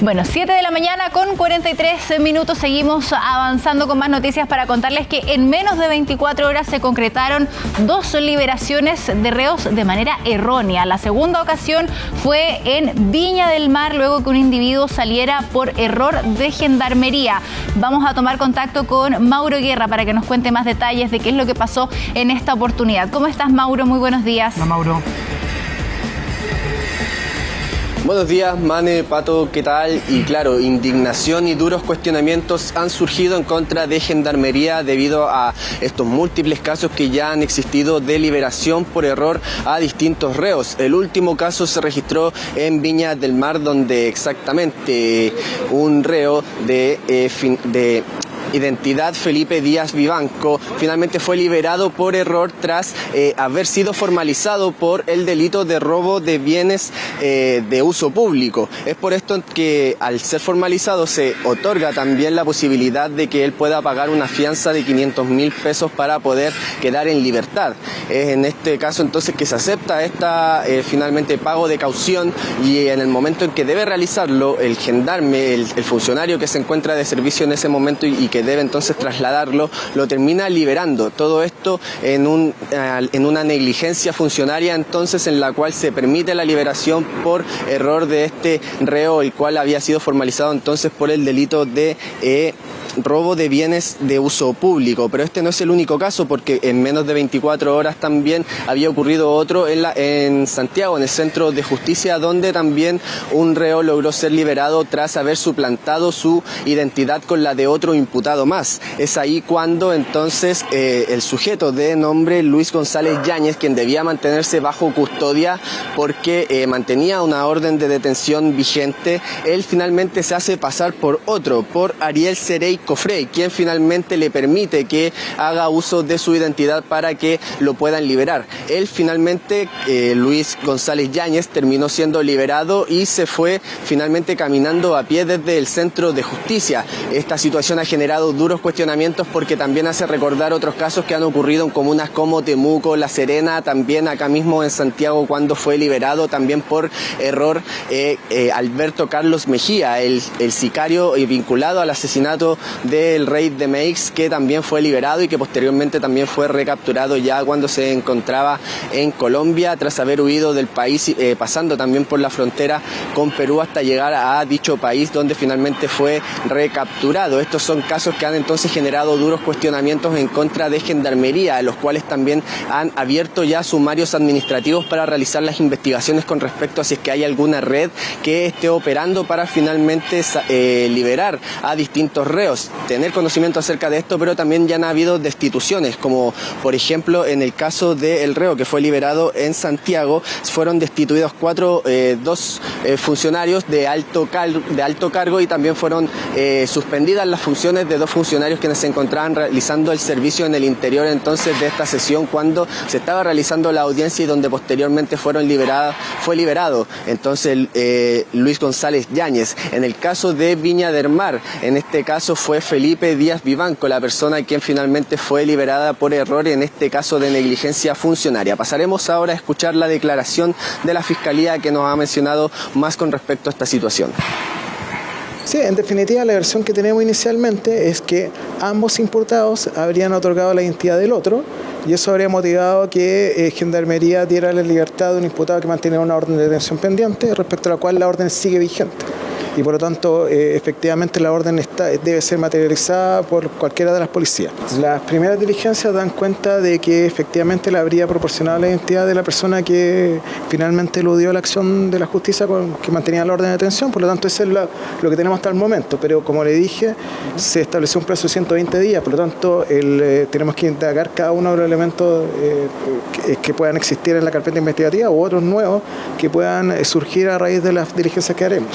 Bueno, 7 de la mañana con 43 minutos. Seguimos avanzando con más noticias para contarles que en menos de 24 horas se concretaron 2 liberaciones de reos de manera errónea. La segunda ocasión fue en Viña del Mar, luego que un individuo saliera por error de gendarmería. Vamos a tomar contacto con Mauro Guerra para que nos cuente más detalles de qué es lo que pasó en esta oportunidad. ¿Cómo estás, Mauro? Muy buenos días. Hola, Mauro. Buenos días, Mane, Pato, ¿qué tal? Y claro, indignación y duros cuestionamientos han surgido en contra de Gendarmería debido a estos múltiples casos que ya han existido de liberación por error a distintos reos. El último caso se registró en Viña del Mar, donde exactamente un reo de identidad Felipe Díaz Vivanco finalmente fue liberado por error tras haber sido formalizado por el delito de robo de bienes de uso público. Es por esto que al ser formalizado se otorga también la posibilidad de que él pueda pagar una fianza de 500.000 pesos para poder quedar en libertad. Es en este caso entonces que se acepta finalmente pago de caución, y en el momento en que debe realizarlo el gendarme, el funcionario que se encuentra de servicio en ese momento y que debe entonces trasladarlo, lo termina liberando. Todo esto en una negligencia funcionaria, entonces, en la cual se permite la liberación por error de este reo, el cual había sido formalizado entonces por el delito de robo de bienes de uso público. Pero este no es el único caso, porque en menos de 24 horas también había ocurrido otro en Santiago, en el Centro de Justicia, donde también un reo logró ser liberado tras haber suplantado su identidad con la de otro imputado más. Es ahí cuando entonces el sujeto de nombre Luis González Yáñez, quien debía mantenerse bajo custodia porque mantenía una orden de detención vigente, él finalmente se hace pasar por Ariel Cerey Cofrey, quien finalmente le permite que haga uso de su identidad para que lo puedan liberar. Él finalmente, Luis González Yáñez, terminó siendo liberado y se fue finalmente caminando a pie desde el Centro de Justicia. Esta situación ha generado duros cuestionamientos porque también hace recordar otros casos que han ocurrido en comunas como Temuco, La Serena, también acá mismo en Santiago, cuando fue liberado también por error Alberto Carlos Mejía, el sicario vinculado al asesinato del rey de Meix, que también fue liberado y que posteriormente también fue recapturado ya cuando se encontraba en Colombia tras haber huido del país, pasando también por la frontera con Perú hasta llegar a dicho país, donde finalmente fue recapturado. Estos son casos que han entonces generado duros cuestionamientos en contra de Gendarmería, los cuales también han abierto ya sumarios administrativos para realizar las investigaciones con respecto a si es que hay alguna red que esté operando para finalmente liberar a distintos reos. Tener conocimiento acerca de esto, pero también ya han habido destituciones, como por ejemplo en el caso del reo que fue liberado en Santiago, fueron destituidos dos funcionarios de alto cargo, y también fueron suspendidas las funciones de 2 funcionarios quienes se encontraban realizando el servicio en el interior entonces de esta sesión cuando se estaba realizando la audiencia, y donde posteriormente fue liberado entonces Luis González Yáñez. En el caso de Viña del Mar, en este caso fue Felipe Díaz Vivanco, la persona quien finalmente fue liberada por error en este caso de negligencia funcionaria. Pasaremos ahora a escuchar la declaración de la Fiscalía, que nos ha mencionado más con respecto a esta situación. Sí, en definitiva la versión que tenemos inicialmente es que ambos imputados habrían otorgado la identidad del otro, y eso habría motivado que Gendarmería diera la libertad de un imputado que mantenía una orden de detención pendiente, respecto a la cual la orden sigue vigente. Y por lo tanto, efectivamente la orden debe ser materializada por cualquiera de las policías. Las primeras diligencias dan cuenta de que efectivamente le habría proporcionado la identidad de la persona que finalmente eludió la acción de la justicia que mantenía la orden de detención. Por lo tanto, eso es lo que tenemos hasta el momento. Pero como le dije, se estableció un plazo de 120 días. Por lo tanto, tenemos que indagar cada uno de los elementos que puedan existir en la carpeta investigativa, u otros nuevos que puedan surgir a raíz de las diligencias que haremos.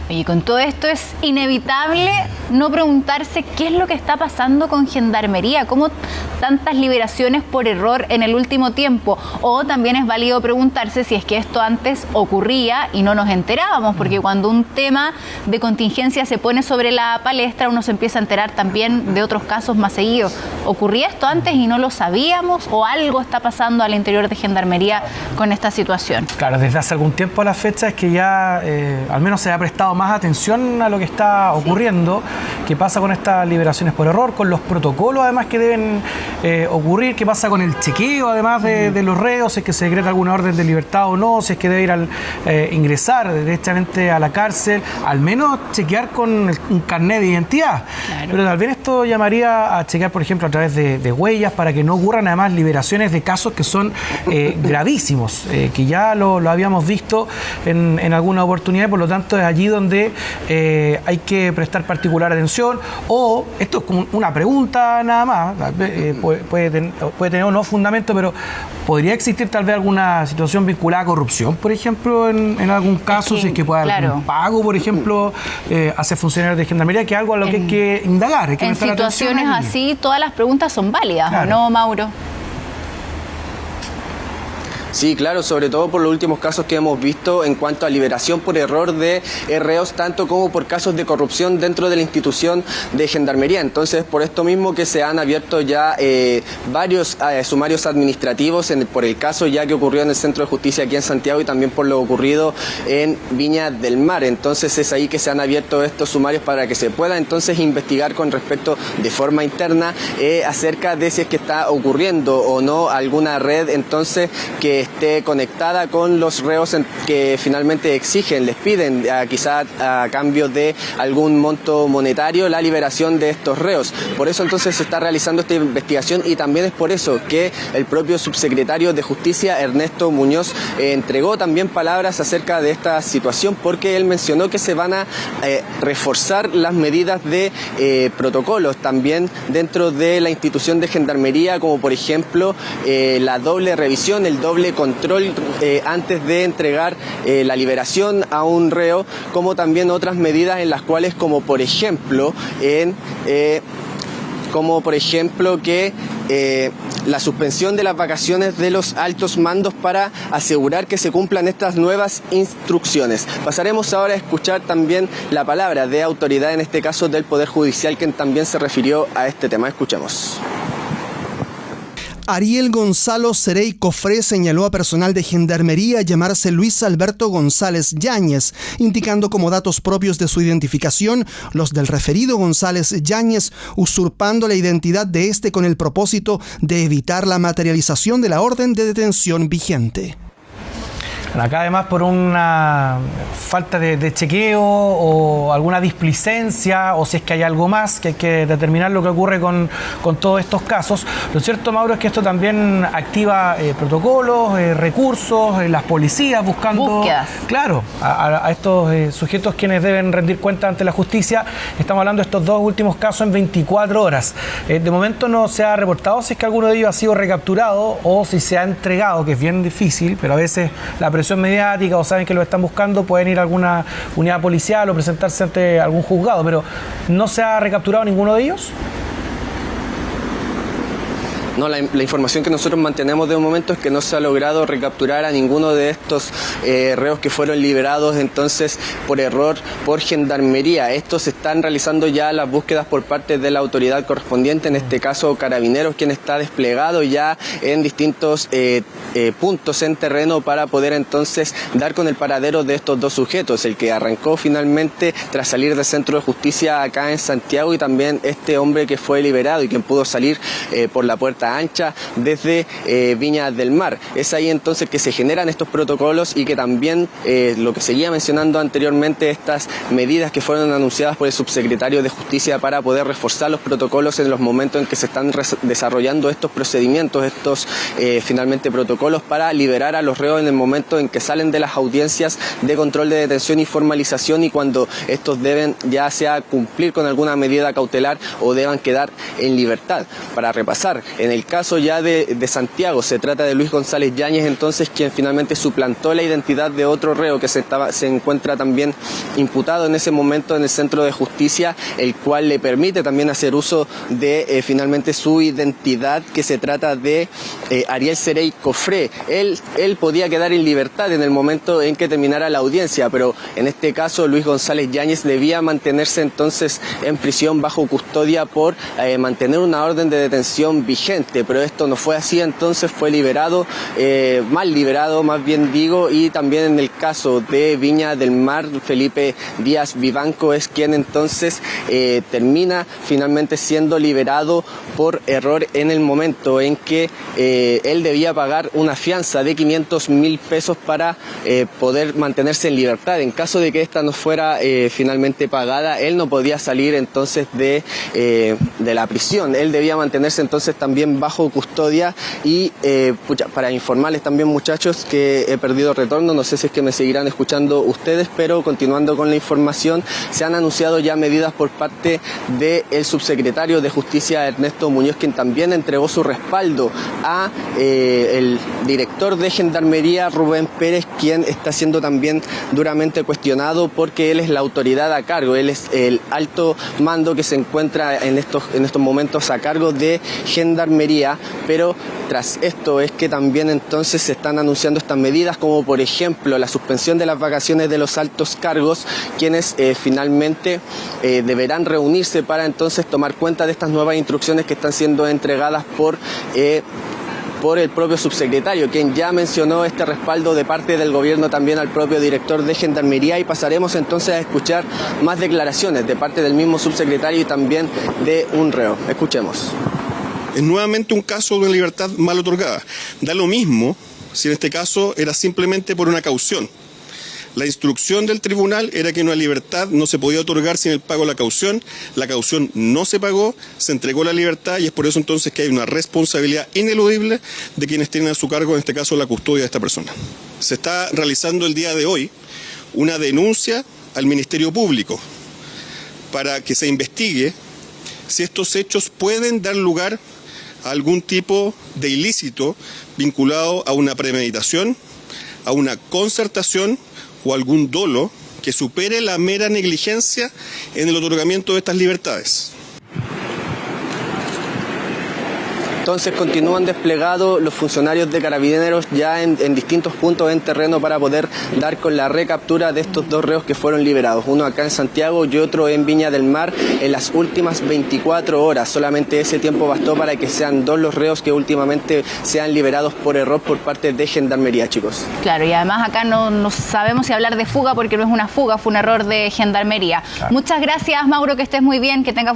Y con todo esto es inevitable no preguntarse qué es lo que está pasando con Gendarmería, cómo tantas liberaciones por error en el último tiempo? O también es válido preguntarse si es que esto antes ocurría y no nos enterábamos, porque cuando un tema de contingencia se pone sobre la palestra, uno se empieza a enterar también de otros casos más seguidos. ¿Ocurría esto antes y no lo sabíamos, o algo está pasando al interior de Gendarmería con esta situación? Claro, desde hace algún tiempo a la fecha es que ya al menos se ha prestado más atención a lo que está ocurriendo. ¿Qué pasa con estas liberaciones por error? Con los protocolos además que deben ocurrir. ¿Qué pasa con el chequeo además de los reos? Si es que se decreta alguna orden de libertad o no, si es que debe ir ingresar directamente a la cárcel, al menos chequear con un carnet de identidad. Claro. Pero también esto llamaría a chequear, por ejemplo, a través de huellas, para que no ocurran además liberaciones de casos que son gravísimos, que ya lo habíamos visto en alguna oportunidad, por lo tanto es allí donde hay que prestar particular atención. O esto es como una pregunta nada más, puede tener o no fundamento, pero ¿podría existir tal vez alguna situación vinculada a corrupción, por ejemplo, en algún caso, si es que puede haber algún pago, por ejemplo, hacia funcionarios de Gendarmería, que es algo a lo que hay que indagar, hay que prestar atención? En situaciones así, todas las preguntas son válidas, claro. ¿O no, Mauro? Sí, claro, sobre todo por los últimos casos que hemos visto en cuanto a liberación por error de reos, tanto como por casos de corrupción dentro de la institución de Gendarmería. Entonces, por esto mismo que se han abierto ya varios sumarios administrativos por el caso ya que ocurrió en el Centro de Justicia aquí en Santiago, y también por lo ocurrido en Viña del Mar. Entonces es ahí que se han abierto estos sumarios para que se pueda entonces investigar con respecto de forma interna acerca de si es que está ocurriendo o no alguna red entonces que esté conectada con los reos que finalmente exigen, les piden quizá a cambio de algún monto monetario la liberación de estos reos. Por eso entonces se está realizando esta investigación, y también es por eso que el propio subsecretario de Justicia, Ernesto Muñoz, entregó también palabras acerca de esta situación, porque él mencionó que se van a reforzar las medidas de protocolos también dentro de la institución de Gendarmería, como por ejemplo la doble revisión, el doble control antes de entregar la liberación a un reo, como también otras medidas en las cuales, como por ejemplo que la suspensión de las vacaciones de los altos mandos para asegurar que se cumplan estas nuevas instrucciones. Pasaremos ahora a escuchar también la palabra de autoridad, en este caso del Poder Judicial, quien también se refirió a este tema. Escuchemos. Ariel Gonzalo Cerey Cofré señaló a personal de Gendarmería llamarse Luis Alberto González Yáñez, indicando como datos propios de su identificación los del referido González Yáñez, usurpando la identidad de este con el propósito de evitar la materialización de la orden de detención vigente. Acá además por una falta de chequeo o alguna displicencia, o si es que hay algo más, que hay que determinar lo que ocurre con todos estos casos. Lo cierto, Mauro, es que esto también activa protocolos, recursos, las policías buscando búsquedas. Claro, a estos sujetos quienes deben rendir cuenta ante la justicia. Estamos hablando de estos dos últimos casos en 24 horas. De momento no se ha reportado si es que alguno de ellos ha sido recapturado o si se ha entregado, que es bien difícil, pero a veces la presión mediática o saben que lo están buscando, pueden ir a alguna unidad policial o presentarse ante algún juzgado, pero ¿no se ha recapturado ninguno de ellos? No, la información que nosotros mantenemos de momento es que no se ha logrado recapturar a ninguno de estos reos que fueron liberados entonces por error por Gendarmería. Estos se están realizando ya las búsquedas por parte de la autoridad correspondiente, en este caso Carabineros, quien está desplegado ya en distintos puntos en terreno para poder entonces dar con el paradero de estos dos sujetos, el que arrancó finalmente tras salir del Centro de Justicia acá en Santiago, y también este hombre que fue liberado y quien pudo salir por la puerta ancha desde Viña del Mar. Es ahí entonces que se generan estos protocolos, y que también lo que seguía mencionando anteriormente, estas medidas que fueron anunciadas por el subsecretario de Justicia para poder reforzar los protocolos en los momentos en que se están desarrollando estos procedimientos, estos finalmente protocolos para liberar a los reos en el momento en que salen de las audiencias de control de detención y formalización, y cuando estos deben ya sea cumplir con alguna medida cautelar o deban quedar en libertad. Para repasar, en el el caso ya de Santiago, se trata de Luis González Yáñez, entonces, quien finalmente suplantó la identidad de otro reo que se encuentra también imputado en ese momento en el centro de justicia, el cual le permite también hacer uso de finalmente su identidad, que se trata de Ariel Cerey Cofré. Él podía quedar en libertad en el momento en que terminara la audiencia, pero en este caso Luis González Yáñez debía mantenerse entonces en prisión bajo custodia por mantener una orden de detención vigente, pero esto no fue así, entonces fue liberado, mal liberado más bien digo, y también en el caso de Viña del Mar, Felipe Díaz Vivanco es quien entonces termina finalmente siendo liberado por error en el momento en que él debía pagar una fianza de 500.000 pesos para poder mantenerse en libertad. En caso de que esta no fuera finalmente pagada, él no podía salir entonces de la prisión. Él debía mantenerse entonces también bajo custodia y para informarles también, muchachos, que he perdido retorno, no sé si es que me seguirán escuchando ustedes, pero continuando con la información, se han anunciado ya medidas por parte del subsecretario de Justicia, Ernesto Muñoz, quien también entregó su respaldo a el director de Gendarmería, Rubén Pérez, quien está siendo también duramente cuestionado porque él es la autoridad a cargo, él es el alto mando que se encuentra en estos momentos a cargo de Gendarmería, pero tras esto es que también entonces se están anunciando estas medidas, como por ejemplo la suspensión de las vacaciones de los altos cargos, quienes finalmente deberán reunirse para entonces tomar cuenta de estas nuevas instrucciones que están siendo entregadas por el propio subsecretario, quien ya mencionó este respaldo de parte del gobierno también al propio director de Gendarmería, y pasaremos entonces a escuchar más declaraciones de parte del mismo subsecretario y también de un reo. Escuchemos. Es nuevamente un caso de una libertad mal otorgada. Da lo mismo si en este caso era simplemente por una caución. La instrucción del tribunal era que una libertad no se podía otorgar sin el pago de la caución no se pagó, se entregó la libertad, y es por eso entonces que hay una responsabilidad ineludible de quienes tienen a su cargo, en este caso, la custodia de esta persona. Se está realizando el día de hoy una denuncia al Ministerio Público para que se investigue si estos hechos pueden dar lugar a algún tipo de ilícito vinculado a una premeditación, a una concertación o algún dolo que supere la mera negligencia en el otorgamiento de estas libertades. Entonces continúan desplegados los funcionarios de Carabineros ya en distintos puntos en terreno para poder dar con la recaptura de estos dos reos que fueron liberados, uno acá en Santiago y otro en Viña del Mar en las últimas 24 horas. Solamente ese tiempo bastó para que sean dos los reos que últimamente sean liberados por error por parte de Gendarmería, chicos. Claro, y además acá no sabemos si hablar de fuga porque no es una fuga, fue un error de Gendarmería. Claro. Muchas gracias, Mauro, que estés muy bien, que tengas buen